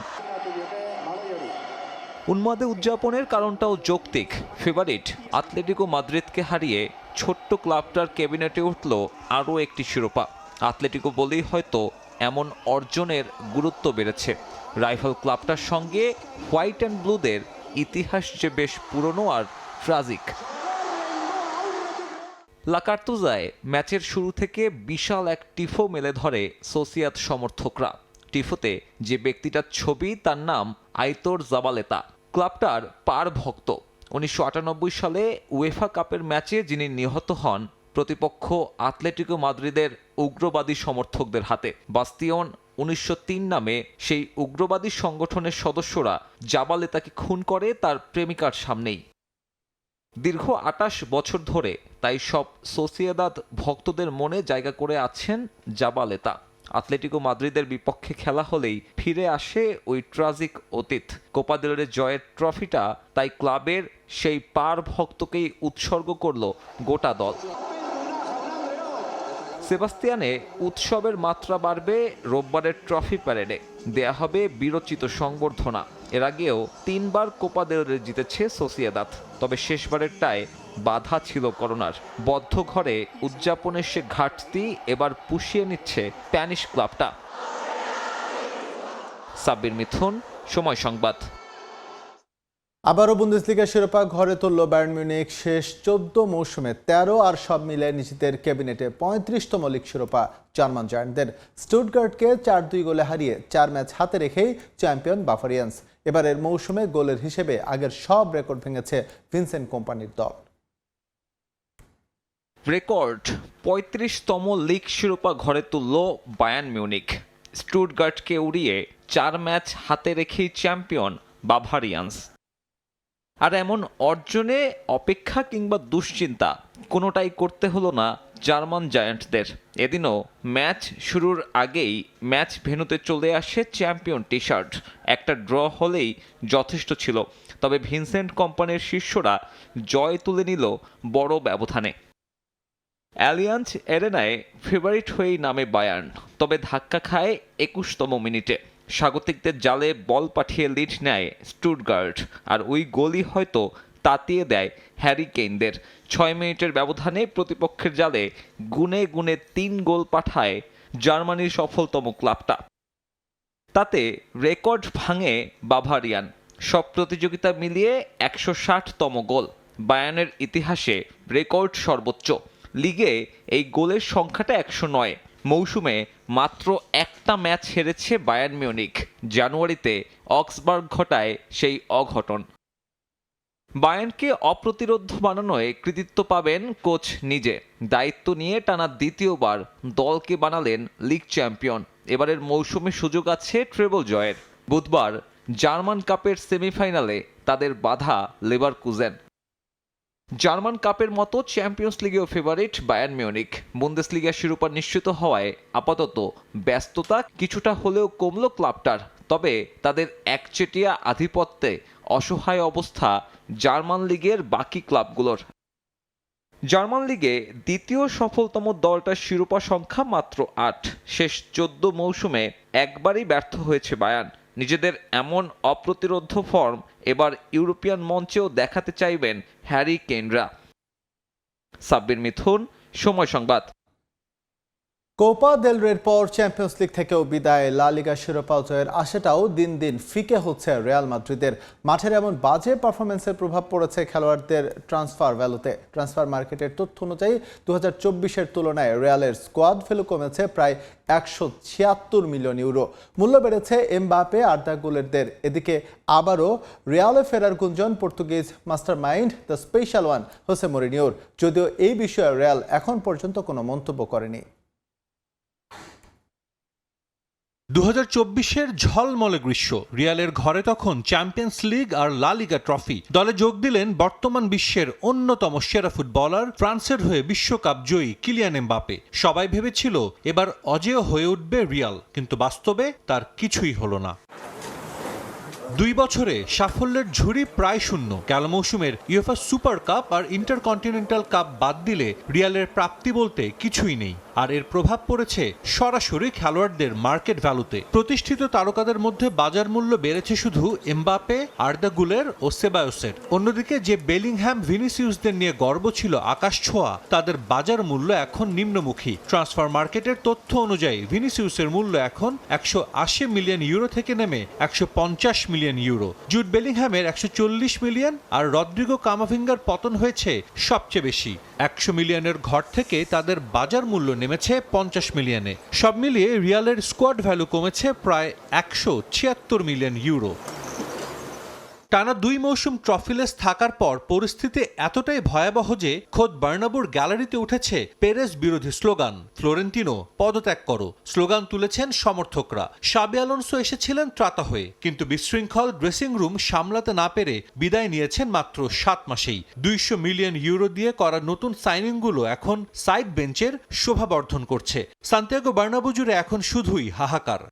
উন্মাদে উদযাপনের কারণটাও যৌক্তিক। ফেভারিট আতলেটিকো মাদ্রিদকে হারিয়ে ছোট্ট ক্লাবটার ক্যাবিনেটে উঠল আরও একটি শিরোপা। আতলেটিকো বলেই হয়তো এমন অর্জনের গুরুত্ব বেড়েছে। রাইভাল ক্লাবটার সঙ্গে হোয়াইট অ্যান্ড ব্লুদের ইতিহাস যে বেশ পুরনো আর ট্রাজিক। লা কার্তুজায় ম্যাচের শুরু থেকে বিশাল এক টিফো মেলে ধরে সোসিয়াদ সমর্থকরা। টিফোতে যে ব্যক্তিটার ছবি তার নাম আইতোর জাবালেতা, ক্লাবটার পার ভক্ত। 1998 সালে উয়েফা কাপের ম্যাচে যিনি নিহত হন প্রতিপক্ষ আতলেটিকো মাদ্রিদের উগ্রবাদী সমর্থকদের হাতে। বাস্তিয়ন 1903 নামে সেই উগ্রবাদী সংগঠনের সদস্যরা জাবালেতাকে খুন করে তার প্রেমিকার সামনেই। দীর্ঘ 28 বছর ধরে তাই সব সোসিয়েদাদ ভক্তদের মনে জায়গা করে আছেন জাবালেতা। আতলেটিকো মাদ্রিদের বিপক্ষে খেলা হলেই ফিরে আসে ওই ট্রাজিক অতীত। কোপা দেল রে জয়ের ট্রফিটা তাই ক্লাবের সেই পার ভক্তকেই উৎসর্গ করল গোটা দল। সেবাস্তিয়ানে উৎসবের মাত্রা বাড়বে রোববারের ট্রফি প্যারেডে। দেয়া হবে বীরোচিত সংবর্ধনা। এর আগেও 3 বার কোপা দেল রে জিতেছে সোসিয়েদাদ, তবে শেষবারেরটায় বাধা ছিল করোনার। বদ্ধ ঘরে উদযাপনের সে ঘাটতি এবার পুষিয়ে নিচ্ছে স্প্যানিশ ক্লাবটা। সাব্বির মিথুন, সময় সংবাদ। আবারও বুন্দেসলিগা শিরোপা ঘরে তুলল বায়ার্ন মিউনিখ। শেষ 14 মৌসুমে 13 আর সব মিলে নিজেদের ক্যাবিনেটে 35তম লিগ শিরোপা জার্মান জায়ান্টদের। স্টুটগার্টকে 4-2 গোলে হারিয়ে 4 ম্যাচ হাতে রেখেই চ্যাম্পিয়ন বাভারিয়ান্স। এবারের মৌসুমে গোলের হিসেবে আগের সব রেকর্ড ভেঙেছে ভিনসেন্ট কোম্পানির দল। রেকর্ড 35তম লিগ শিরোপা ঘরে তুলল বায়ার্ন মিউনিখ। স্টুটগার্টকে উড়িয়ে 4 ম্যাচ হাতে রেখেই চ্যাম্পিয়ন বাভারিয়ান্স। আর এমন অর্জনে অপেক্ষা কিংবা দুশ্চিন্তা কোনোটাই করতে হলো না জার্মান জায়ান্টদের। এদিনও ম্যাচ শুরুর আগেই ম্যাচ ভেন্যুতে চলে আসে চ্যাম্পিয়ন টি শার্ট। একটা ড্র হলেই যথেষ্ট ছিল, তবে ভিনসেন্ট কোম্পানির শিষ্যরা জয় তুলে নিল বড় ব্যবধানে। অ্যালিয়াঞ্জ এরেনায় ফেভারিট হয়েই নামে বায়ার্ন, তবে ধাক্কা খায় 21তম মিনিটে। স্বাগতিকদের জালে বল পাঠিয়ে লিড নেয় স্টুটগার্ট, আর ওই গোলই হয়তো তাতিয়ে দেয় হ্যারি কেইনদের। 6 মিনিটের ব্যবধানে প্রতিপক্ষের জালে গুনে গুনে 3 গোল পাঠায় জার্মানির সফলতম ক্লাবটা। তাতে রেকর্ড ভাঙে বাভারিয়ান। সব প্রতিযোগিতা মিলিয়ে 160তম গোল, বায়ার্নের ইতিহাসে রেকর্ড সর্বোচ্চ। লিগে এই গোলের সংখ্যাটা 109। মৌসুমে মাত্র একটা ম্যাচ হেরেছে বায়ার্ন মিউনিখ। জানুয়ারিতে অক্সবার্গ ঘটায় সেই অঘটন। বায়ার্নকে অপ্রতিরোধ্য বানানোয় কৃতিত্ব পাবেন কোচ নিজে। দায়িত্ব নিয়ে টানা দ্বিতীয়বার দলকে বানালেন লিগ চ্যাম্পিয়ন। এবারের মৌসুমে সুযোগ আছে ট্রেবল জয়ের। বুধবার জার্মান কাপের সেমিফাইনালে তাদের বাধা লেভারকুজেন। জার্মান কাপের মতো চ্যাম্পিয়ন্স লিগেও ফেভারিট বায়ার্ন মিউনিখ। বুন্দেসলিগা শিরোপা নিশ্চিত হওয়ায় আপাতত ব্যস্ততা কিছুটা হলেও কমল ক্লাবটার, তবে তাদের একচেটিয়া আধিপত্যে অসহায় অবস্থা জার্মান লিগের বাকি ক্লাবগুলোর। জার্মান লিগে দ্বিতীয় সফলতম দলটার শিরোপা সংখ্যা মাত্র 8। শেষ 14 মৌসুমে একবারই ব্যর্থ হয়েছে বায়ার্ন। নিজেদের এমন অপ্রতিরোধ্য ফর্ম এবার ইউরোপিয়ান মঞ্চেও দেখাতে চাইবেন হ্যারি কেইনরা। সাব্বির মিথুন, সময় সংবাদ। কোপা দেল রের পর চ্যাম্পিয়ন্স লিগ থেকেও বিদায়। লা লিগা শিরোপা জয়ের আশাটাও দিন দিন ফিকে হচ্ছে রিয়াল মাদ্রিদের। মাঠের এমন বাজে পারফরমেন্সের প্রভাব পড়েছে খেলোয়াড়দের ট্রান্সফার ভ্যালুতে। ট্রান্সফার মার্কেটের তথ্য অনুযায়ী 2024-এর তুলনায় রিয়ালের স্কোয়াড ভ্যালু কমেছে প্রায় 176 মিলিয়ন ইউরো। মূল্য বেড়েছে এমবাপে, আর্দা গুলেরদের। এদিকে আবারও রিয়ালে ফেরার গুঞ্জন Portuguese mastermind the special one José মরিনিওর, যদিও এই বিষয়ে রিয়াল এখন পর্যন্ত কোনো মন্তব্য করেনি। 2024-এর ঝলমলে গ্রীষ্ম, রিয়ালের ঘরে তখন চ্যাম্পিয়ন্স লিগ আর লা লিগা ট্রফি। দলে যোগ দিলেন বর্তমান বিশ্বের অন্যতম সেরা ফুটবলার, ফ্রান্সের হয়ে বিশ্বকাপ জয়ী কিলিয়ান এমবাপে। সবাই ভেবেছিল এবার অজেয় হয়ে উঠবে রিয়াল, কিন্তু বাস্তবে তার কিছুই হলো না। 2 বছরে সাফল্যের ঝুড়ি প্রায় শূন্য। গেল মৌসুমের ইউএফা সুপার কাপ আর ইন্টারকন্টিনেন্টাল কাপ বাদ দিলে রিয়ালের প্রাপ্তি বলতে কিছুই নেই। আর এর প্রভাব পড়েছে সরাসরি খেলোয়াড়দের মার্কেট ভ্যালুতে। প্রতিষ্ঠিত তারকাদের মধ্যে বাজার মূল্য বেড়েছে শুধু এমবাপে, আর্দা গুলের ও সেবায়োসের। অন্যদিকে যে বেলিংহ্যাম, ভিনিসিয়াসদের নিয়ে গর্ব ছিল আকাশ ছোঁয়া, তাদের বাজার মূল্য এখন নিম্নমুখী। ট্রান্সফার মার্কেটের তথ্য অনুযায়ী ভিনিসিয়াসের মূল্য এখন 180 মিলিয়ন ইউরো থেকে নেমে 150 মিলিয়ন ইউরো। জুড বেলিংহ্যামের 140 মিলিয়ন আর রদ্রিগো কামাভিঙ্গার পতন হয়েছে সবচেয়ে বেশি। 100 মিলিয়নের ঘর থেকে তাদের বাজার মূল্য নেমেছে 50 মিলিয়নে। সব মিলিয়ে রিয়ালের স্কোয়াড ভ্যালু কমেছে প্রায় 176 মিলিয়ন ইউরো। টানা 2 মৌসুম ট্রফিলেস থাকার পর পরিস্থিতি এতটাই ভয়াবহ যে খোদ বার্নাবুর গ্যালারিতে উঠেছে পেরেজ বিরোধী স্লোগান, ফ্লোরেন্তিনো পদত্যাগ করো। স্লোগান তুলেছেন সমর্থকরা। শাবি আলোনসো এসেছিলেন ত্রাতা হয়ে, কিন্তু বিশৃঙ্খল ড্রেসিং রুম সামলাতে না পেরে বিদায় নিয়েছেন মাত্র 7 মাসেই। 200 মিলিয়ন ইউরো দিয়ে করা নতুন সাইনিংগুলো এখন সাইড বেঞ্চের শোভাবর্ধন করছে। সান্তিয়াগো বার্নাবু জুড়ে এখন শুধুই হাহাকার।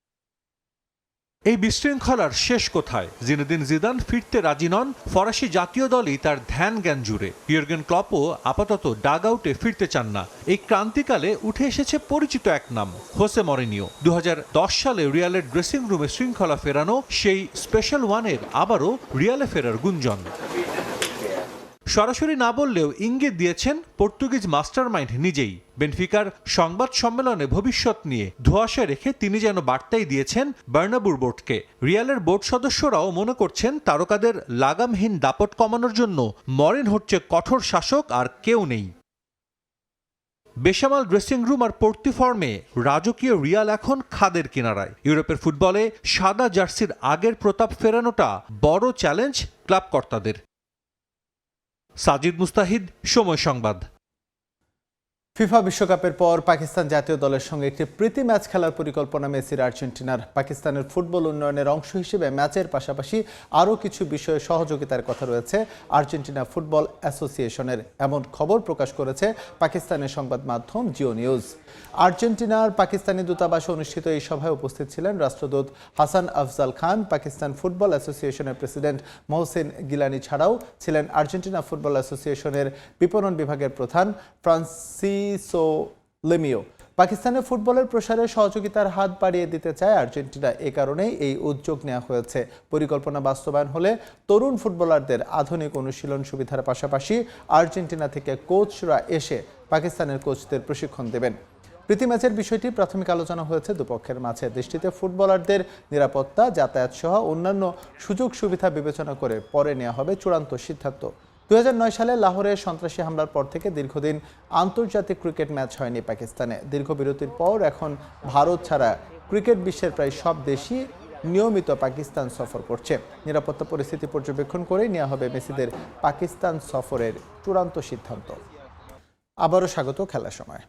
এই বিশৃঙ্খলার শেষ কোথায়? জিনেদিন জিদান ফিরতে রাজি নন। ফরাসি জাতীয় দলই তার ধ্যান জ্ঞান জুড়ে। ইয়র্গেন ক্লপও আপাতত ডাগ আউটে ফিরতে চান না। এই ক্রান্তিকালে উঠে এসেছে পরিচিত এক নাম, হোসে মরিনিও। 2010 সালে রিয়ালের ড্রেসিং রুমে শৃঙ্খলা ফেরানো সেই স্পেশাল ওয়ানের আবারও রিয়ালে ফেরার গুঞ্জন। সরাসরি না বললেও ইঙ্গিত দিয়েছেন পর্তুগিজ মাস্টারমাইন্ড নিজেই। বেনফিকার সংবাদ সম্মেলনে ভবিষ্যৎ নিয়ে ধোঁয়াশা রেখে তিনি যেন বার্তাই দিয়েছেন বার্নাবুর বোর্ডকে। রিয়ালের বোর্ড সদস্যরাও মনে করছেন তারকাদের লাগামহীন দাপট কমানোর জন্য মরিন হচ্ছে কঠোর শাসক আর কেউ নেই। বেসামাল ড্রেসিং রুম আর পর্তি ফর্মে রাজকীয় রিয়াল এখন খাদের কিনারায়। ইউরোপের ফুটবলে সাদা জার্সির আগের প্রতাপ ফেরানোটা বড় চ্যালেঞ্জ ক্লাব কর্তাদের। সাজিদ মুস্তাহিদ, সময় সংবাদ। ফিফা বিশ্বকাপের পর পাকিস্তান জাতীয় দলের সঙ্গে একটি প্রীতি ম্যাচ খেলার পরিকল্পনা মেসির আর্জেন্টিনার। পাকিস্তানের ফুটবল উন্নয়নের অংশ হিসেবে ম্যাচের পাশাপাশি আরও কিছু বিষয়ে সহযোগিতার কথা রয়েছে আর্জেন্টিনা ফুটবল অ্যাসোসিয়েশনের, এমন খবর প্রকাশ করেছে পাকিস্তানের সংবাদ মাধ্যম জিও নিউজ। আর্জেন্টিনার পাকিস্তানি দূতাবাসে অনুষ্ঠিত এই সভায় উপস্থিত ছিলেন রাষ্ট্রদূত হাসান আফজাল খান। পাকিস্তান ফুটবল অ্যাসোসিয়েশনের প্রেসিডেন্ট মহসিন গিলানি ছাড়াও ছিলেন আর্জেন্টিনা ফুটবল অ্যাসোসিয়েশনের বিপণন বিভাগের প্রধান ফ্রান্সিসো লেমিও। পাকিস্তানের ফুটবলের প্রসারে সহযোগিতার হাত বাড়িয়ে দিতে চায় আর্জেন্টিনা, এ কারণেই এই উদ্যোগ নেওয়া হয়েছে। পরিকল্পনা বাস্তবায়ন হলে তরুণ ফুটবলারদের আধুনিক অনুশীলন সুবিধার পাশাপাশি আর্জেন্টিনা থেকে কোচরা এসে পাকিস্তানের কোচদের প্রশিক্ষণ দেবেন। প্রীতি ম্যাচের বিষয়টি প্রাথমিক আলোচনা হয়েছে দুপক্ষের মাঝে। দেশটিতে ফুটবলারদের নিরাপত্তা, যাতায়াত সহ অন্যান্য সুযোগ সুবিধা বিবেচনা করে পরে নেওয়া হবে চূড়ান্ত সিদ্ধান্ত। 2009 সালে লাহোরে সন্ত্রাসী হামলার পর থেকে দীর্ঘদিন আন্তর্জাতিক ক্রিকেট ম্যাচ হয়নি পাকিস্তানে। দীর্ঘ বিরতির পর এখন ভারত ছাড়া ক্রিকেট বিশ্বের প্রায় সব দেশই নিয়মিত পাকিস্তান সফর করছে। নিরাপত্তা পরিস্থিতি পর্যবেক্ষণ করে নেওয়া হবে মেসিদের পাকিস্তান সফরের চূড়ান্ত সিদ্ধান্ত। আবারও স্বাগত খেলার সময়।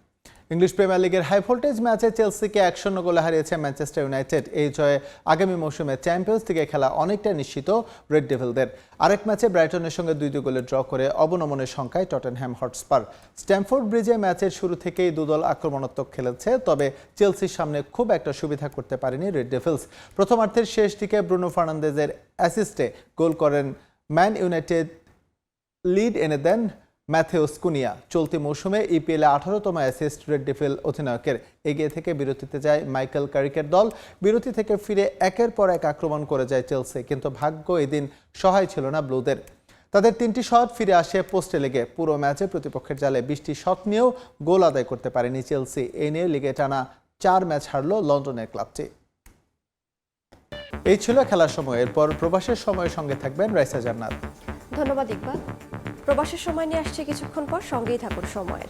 ইংলিশ প্রিমিয়ার লিগের হাই ভোল্টেজ ম্যাচে চেলসিকে 1-0 গোলে হারিয়েছে ম্যানচেস্টার ইউনাইটেড। এই জয়ে আগামী মৌসুমে চ্যাম্পিয়ন্স লিগে খেলা অনেকটা নিশ্চিত রেড ডেভিলদের। আরেক ম্যাচে ব্রাইটনের সঙ্গে 2-2 গোলে ড্র করে অবনমনের সংখ্যায় টটেনহ্যাম হটস্পার। স্ট্যামফোর্ড ব্রিজে ম্যাচের শুরু থেকেই দুদল আক্রমণাত্মক খেলেছে, তবে চেলসির সামনে খুব একটা সুবিধা করতে পারেনি রেড ডেভিলস। প্রথমার্ধের শেষ দিকে ব্রুনো ফার্নান্দেজের অ্যাসিস্টে গোল করেন ম্যান ইউনাইটেড, লিড এনে দেন ম্যাথেউস কুনিয়া। চলতি মৌসুমে ইপিএলে 18তম অ্যাসিস্ট রেড ডেভিল অধিনায়কের। এগিয়ে থেকে বিরতিতে যায় মাইকেল কারিকের দল। বিরতি থেকে ফিরে একের পর এক আক্রমণ করে যায় চেলসি, কিন্তু ভাগ্য এদিন সহায় ছিল না ব্লুদের। তাদের 3টি শট ফিরে আসে পোস্টে লেগে। পুরো ম্যাচে প্রতিপক্ষের জালে 20টি শট নিয়েও গোল আদায় করতে পারেনি চেলসি। এই নিয়ে লিগে টানা 4 ম্যাচ হারল লন্ডনের ক্লাবটি। এই ছিল খেলার সময়। এরপর প্রবাসের সময়ের সঙ্গে থাকবেন রাইসা জান্নাত। ধন্যবাদ ইকবাল। প্রবাসের সময় নিয়ে আসছে কিছুক্ষণ পর, সঙ্গেই থাকুন সময়ের।